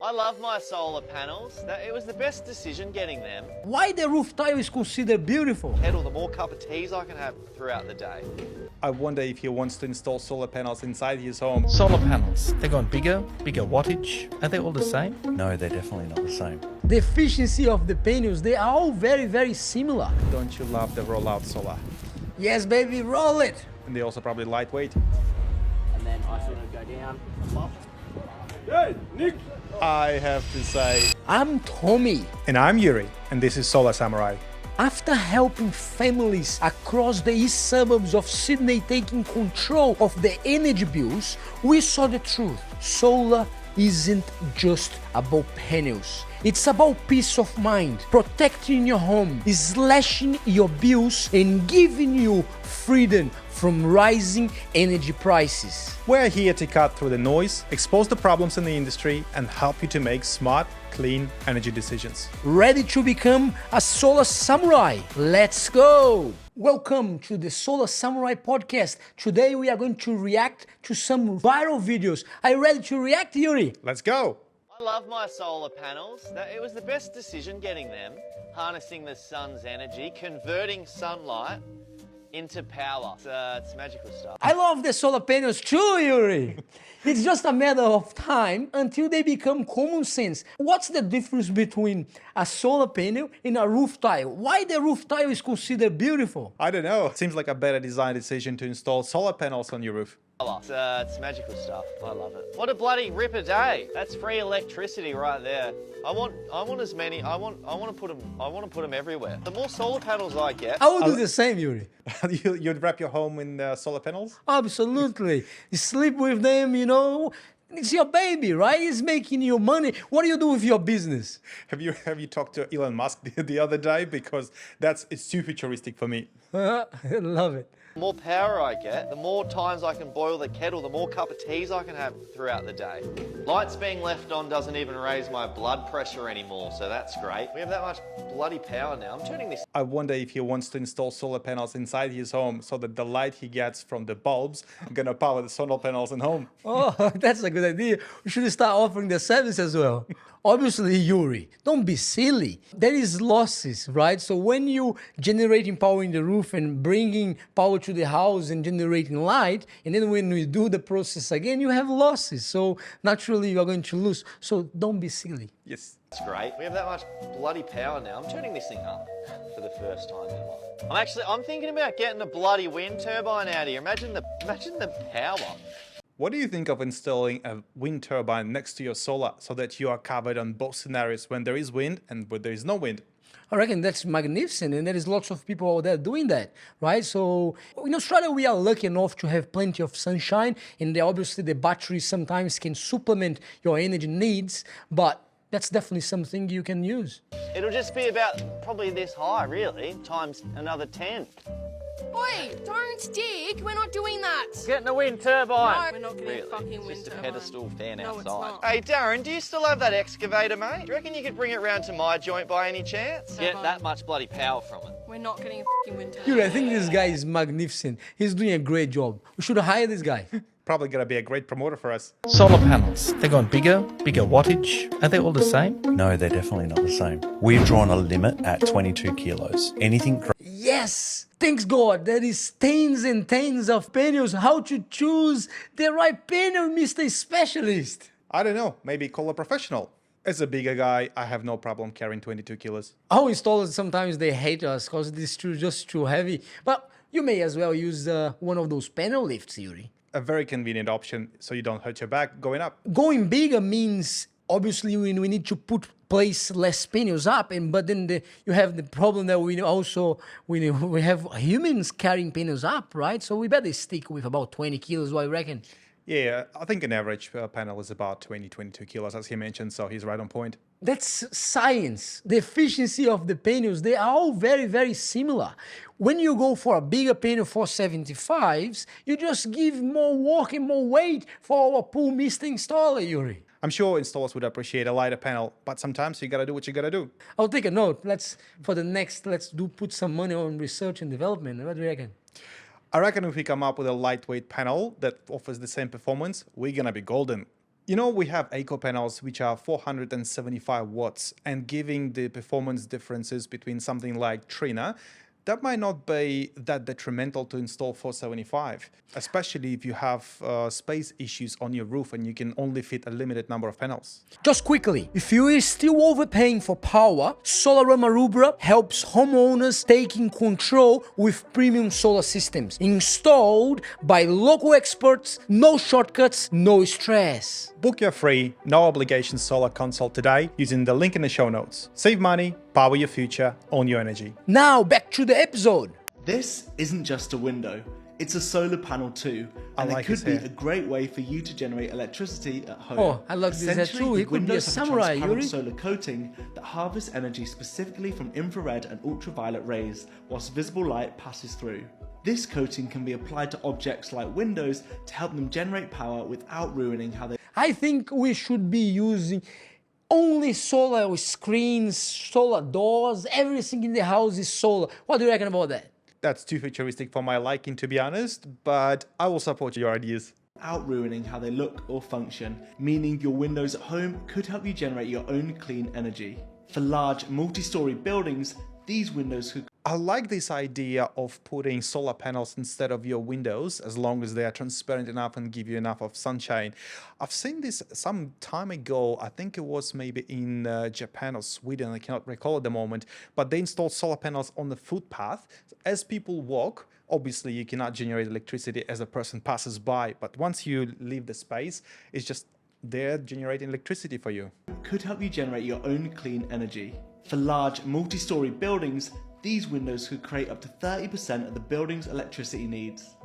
I love my solar panels. It was the best decision getting them. Why the roof tile is considered beautiful? Kettle, the more cup of teas I can have throughout the day. I wonder if he wants to install solar panels inside his home. Solar panels, they're gone bigger wattage. Are they all the same? No, they're definitely not the same. The efficiency of the panels, they are all very similar. Don't you love the rollout solar? Yes, baby, roll it. And they're also probably lightweight. And then I sort of go down. Hey, Nick! I have to say... I'm Tommy. And I'm Yuri, and this is Solar Samurai. After helping families across the east suburbs of Sydney taking control of their energy bills, we saw the truth. Solar isn't just about panels. It's about peace of mind, protecting your home, slashing your bills, and giving you freedom from rising energy prices. We're here to cut through the noise, expose the problems in the industry, and help you to make smart, clean energy decisions. Ready to become a Solar Samurai? Let's go! Welcome to the Solar Samurai podcast. Today we are going to react to some viral videos. Are you ready to react, Yuri? Let's go! I love my solar panels. It was the best decision getting them. Harnessing the sun's energy, converting sunlight into power. It's magical stuff. I love the solar panels too, Yuri. It's just a matter of time until they become common sense. What's the difference between a solar panel and a roof tile? Why the roof tile is considered beautiful? I don't know. Seems like a better design decision to install solar panels on your roof. It's magical stuff. I love it. What a bloody rip a day. That's free electricity right there. I want as many. I want to put them everywhere. The more solar panels I get, I will do the same, Yuri. You'd wrap your home in solar panels? Absolutely. You sleep with them, you know. It's your baby, right? It's making you money. What do you do with your business? Have you talked to Elon Musk the other day? Because it's too futuristic for me. I love it. the more power I get, the more times I can boil the kettle, the more cup of teas I can have throughout the day. Lights being left on doesn't even raise my blood pressure anymore, so that's great. We have that much bloody power now. I'm turning this... I wonder if he wants to install solar panels inside his home so that the light he gets from the bulbs are gonna power the solar panels in home. Oh, that's a good idea. We should start offering the service as well. Obviously, Yuri, don't be silly. There is losses, right? So when you generating power in the roof and bringing power to the house and generating light, and then when we do the process again, you have losses. So naturally, you are going to lose. So don't be silly. Yes. That's great. We have that much bloody power now. I'm turning this thing up for the first time ever. I'm thinking about getting a bloody wind turbine out here. Imagine the power. What do you think of installing a wind turbine next to your solar so that you are covered on both scenarios when there is wind and when there is no wind? I reckon that's magnificent, and there is lots of people out there doing that, right? So in Australia, we are lucky enough to have plenty of sunshine, and obviously the batteries sometimes can supplement your energy needs, but that's definitely something you can use. It'll just be about probably this high, really, times another 10. Oi, don't dig. We're not doing that. Getting a wind turbine. No, we're not getting a fucking wind It's just a turbine. pedestal fan No, it's outside. not. Hey, Darren, do you still have that excavator, mate? Do you reckon you could bring it round to my joint by any chance? Get Turbine. that much bloody power from it. We're not getting a fucking wind turbine. Yuri, I think this guy is magnificent. He's doing a great job. We should hire this guy. Probably gonna be a great promoter for us. Solar panels, they've gone bigger wattage. Are they all the same? No, they're definitely not the same. We've drawn a limit at 22 kilos. Anything Yes! Thanks God, there is tens and tens of panels. How to choose the right panel, Mr. Specialist? I don't know, maybe call a professional. As a bigger guy, I have no problem carrying 22 kilos. Our installers, sometimes they hate us because it's just too heavy. But you may as well use one of those panel lifts, Yuri. A very convenient option so you don't hurt your back going up. Going bigger means obviously we need to place less panels up, but then you have the problem that we have humans carrying panels up, right? So we better stick with about 20 kilos, what I reckon. Yeah, I think an average panel is about 22 kilos, as he mentioned, so he's right on point. That's science. The efficiency of the panels, they are all very similar. When you go for a bigger panel for 75s, you just give more work and more weight for our poor Mr. Installer, Yuri. I'm sure installers would appreciate a lighter panel, but sometimes you gotta do what you gotta do. I'll take a note. Let's put some money on research and development. What do you reckon? I reckon if we come up with a lightweight panel that offers the same performance, we're gonna be golden. You know, we have eco panels which are 475 watts, and giving the performance differences between something like Trina, that might not be that detrimental to install 475, especially if you have space issues on your roof and you can only fit a limited number of panels. Just quickly, if you are still overpaying for power, Solarama Rubra helps homeowners taking control with premium solar systems installed by local experts, no shortcuts, no stress. Book your free, no obligation solar consult today using the link in the show notes. Save money, power your future, own your energy. Now back to the episode. This isn't just a window, it's a solar panel too, and like it could his be hair. a great way for you to generate electricity at home. Oh, I love this hair Essentially, too. the He could be a windows have samurai, transparent Yuri. solar coating that harvests energy specifically from infrared and ultraviolet rays, whilst visible light passes through. This coating can be applied to objects like windows to help them generate power without ruining how they I think we should be using only solar screens, solar doors, everything in the house is solar. What do you reckon about that? That's too futuristic for my liking, to be honest, but I will support your ideas. without ruining how they look or function, meaning your windows at home could help you generate your own clean energy. For large multi-story buildings, these windows could I like this idea of putting solar panels instead of your windows, as long as they are transparent enough and give you enough of sunshine. I've seen this some time ago. I think it was maybe in Japan or Sweden. I cannot recall at the moment, but they installed solar panels on the footpath. As people walk, obviously you cannot generate electricity as a person passes by, but once you leave the space, it's just there generating electricity for you. could help you generate your own clean energy. For large multi-story buildings, these windows could create up to 30% of the building's electricity needs.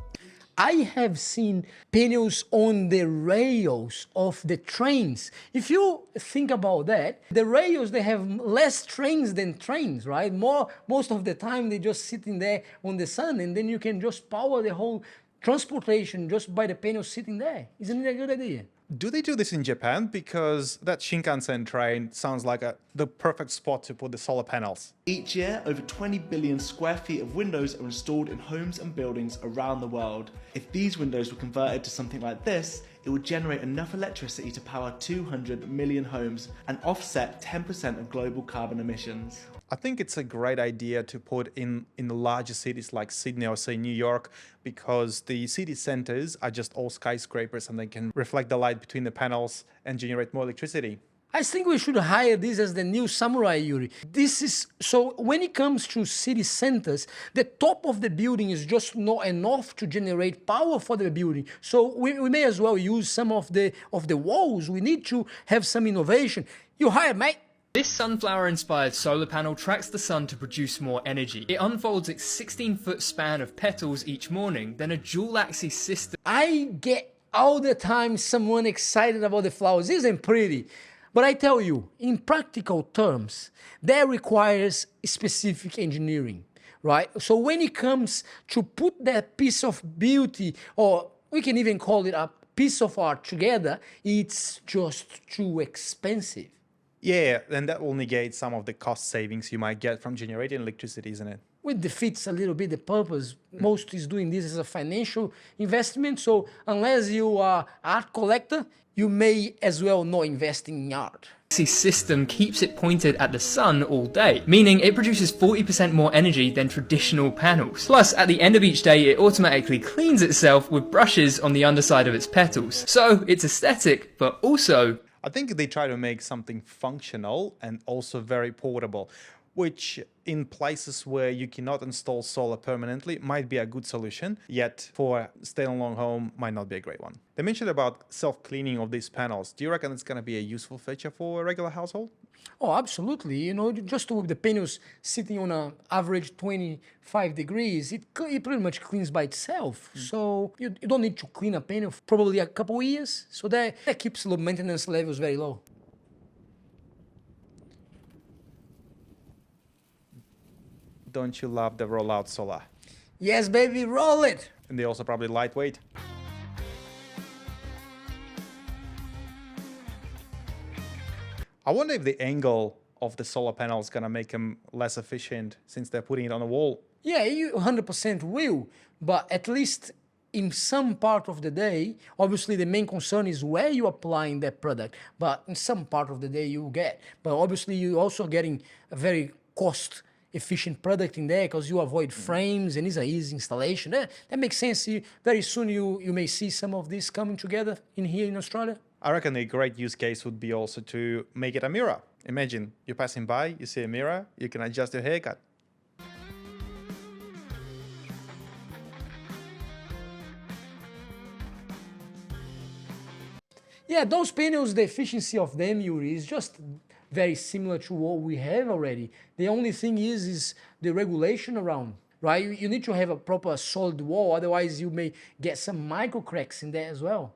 I have seen panels on the rails of the trains. If you think about that, the rails, they have less trains than trains, right? Most of the time they just sitting there on the sun, and then you can just power the whole transportation just by the panels sitting there. Isn't it a good idea? Do they do this in Japan? Because that Shinkansen train sounds like the perfect spot to put the solar panels. Each year, over 20 billion square feet of windows are installed in homes and buildings around the world. If these windows were converted to something like this, it would generate enough electricity to power 200 million homes and offset 10% of global carbon emissions. I think it's a great idea to put in the larger cities like Sydney or say New York, because the city centers are just all skyscrapers and they can reflect the light between the panels and generate more electricity. I think we should hire this as the new samurai, Yuri. This is, so when it comes to city centers, the top of the building is just not enough to generate power for the building. So we may as well use some of the walls. We need to have some innovation. You hire, mate. This sunflower-inspired solar panel tracks the sun to produce more energy. It unfolds its 16-foot span of petals each morning, then a dual-axis system. I get all the time someone excited about the flowers. Isn't pretty? But I tell you, in practical terms, that requires specific engineering, right? So when it comes to put that piece of beauty, or we can even call it a piece of art together, it's just too expensive. Yeah, and that will negate some of the cost savings you might get from generating electricity, isn't it? It defeats a little bit the purpose. Most is doing this as a financial investment, so unless you are an art collector, you may as well not invest in art. This system keeps it pointed at the sun all day, meaning it produces 40% more energy than traditional panels. Plus, at the end of each day, it automatically cleans itself with brushes on the underside of its petals. So it's aesthetic, but also I think they try to make something functional and also very portable, which in places where you cannot install solar permanently might be a good solution, yet for a standalone home might not be a great one. They mentioned about self-cleaning of these panels. Do you reckon it's going to be a useful feature for a regular household? Oh, absolutely. You know, just with the panels sitting on an average 25 degrees, it pretty much cleans by itself. So you don't need to clean a panel for probably a couple of years. So that keeps low maintenance levels very low. Don't you love the rollout solar? Yes, baby, roll it. And they're also probably lightweight. I wonder if the angle of the solar panel is going to make them less efficient since they're putting it on a wall. Yeah, you 100% will, but at least in some part of the day, obviously the main concern is where you're applying that product, but in some part of the day you get. But obviously you're also getting a very cost efficient product in there because you avoid frames and it's an easy installation. That makes sense. Very soon you may see some of this coming together here in Australia. I reckon a great use case would be also to make it a mirror. Imagine you're passing by, you see a mirror, you can adjust your haircut. Yeah, those panels, the efficiency of them, Yuri, is just very similar to what we have already. The only thing is the regulation around, right? You need to have a proper solid wall, otherwise you may get some micro cracks in there as well.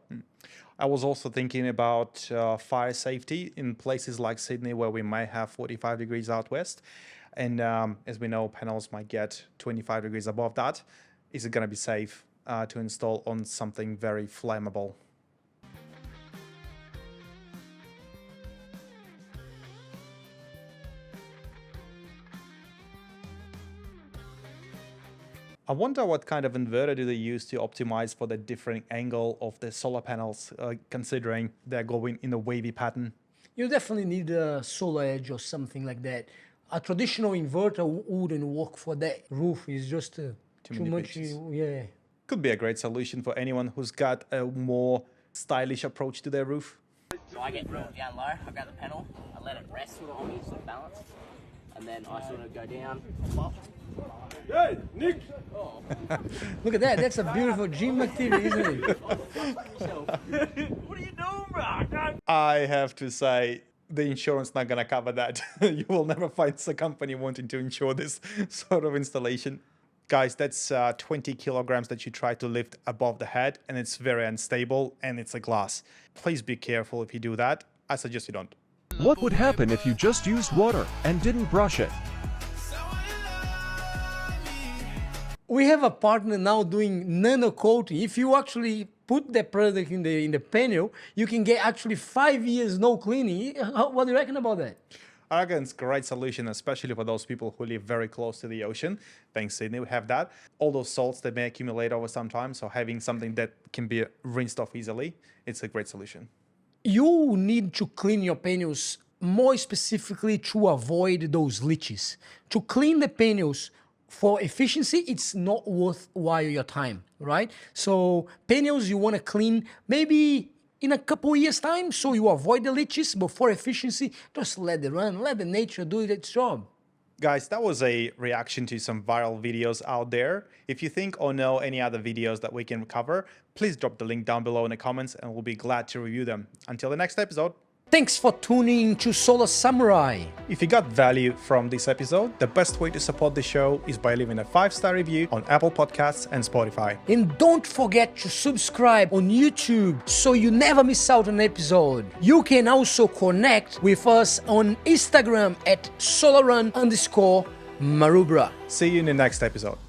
I was also thinking about fire safety in places like Sydney where we might have 45 degrees out west. And as we know, panels might get 25 degrees above that. Is it going to be safe to install on something very flammable? I wonder what kind of inverter do they use to optimize for the different angle of the solar panels, considering they're going in a wavy pattern. You definitely need a solar edge or something like that. A traditional inverter wouldn't work for that roof. It's just too much. Yeah. Could be a great solution for anyone who's got a more stylish approach to their roof. So I get drilled down low, I grab the panel, I let it rest sort of on me, so balance, and then I sort of go down, pop. Hey, Nick! Look at that, that's a beautiful gym activity, isn't it? What are you doing, bro? I have to say, the insurance not gonna cover that. You will never find a company wanting to insure this sort of installation. Guys, that's 20 kilograms that you try to lift above the head, and it's very unstable, and it's a glass. Please be careful if you do that. I suggest you don't. What would happen if you just used water and didn't brush it? We have a partner now doing nano coating. If you actually put the product in the panel, you can get actually 5 years no cleaning. What do you reckon about that? I reckon it's a great solution, especially for those people who live very close to the ocean. Thanks, Sydney, we have that. All those salts that may accumulate over some time, so having something that can be rinsed off easily, it's a great solution. You need to clean your panels more specifically to avoid those leaches. To clean the panels for efficiency, it's not worthwhile your time, right? So panels you want to clean maybe in a couple years time so you avoid the leaches, but for efficiency, just let it run, let the nature do its job. Guys, that was a reaction to some viral videos out there. If you think or know any other videos that we can cover, please drop the link down below in the comments and we'll be glad to review them. Until the next episode. Thanks for tuning to Solar Samurai. If you got value from this episode, the best way to support the show is by leaving a 5-star review on Apple Podcasts and Spotify. And don't forget to subscribe on YouTube so you never miss out on an episode. You can also connect with us on Instagram at solarrun_Marubra. See you in the next episode.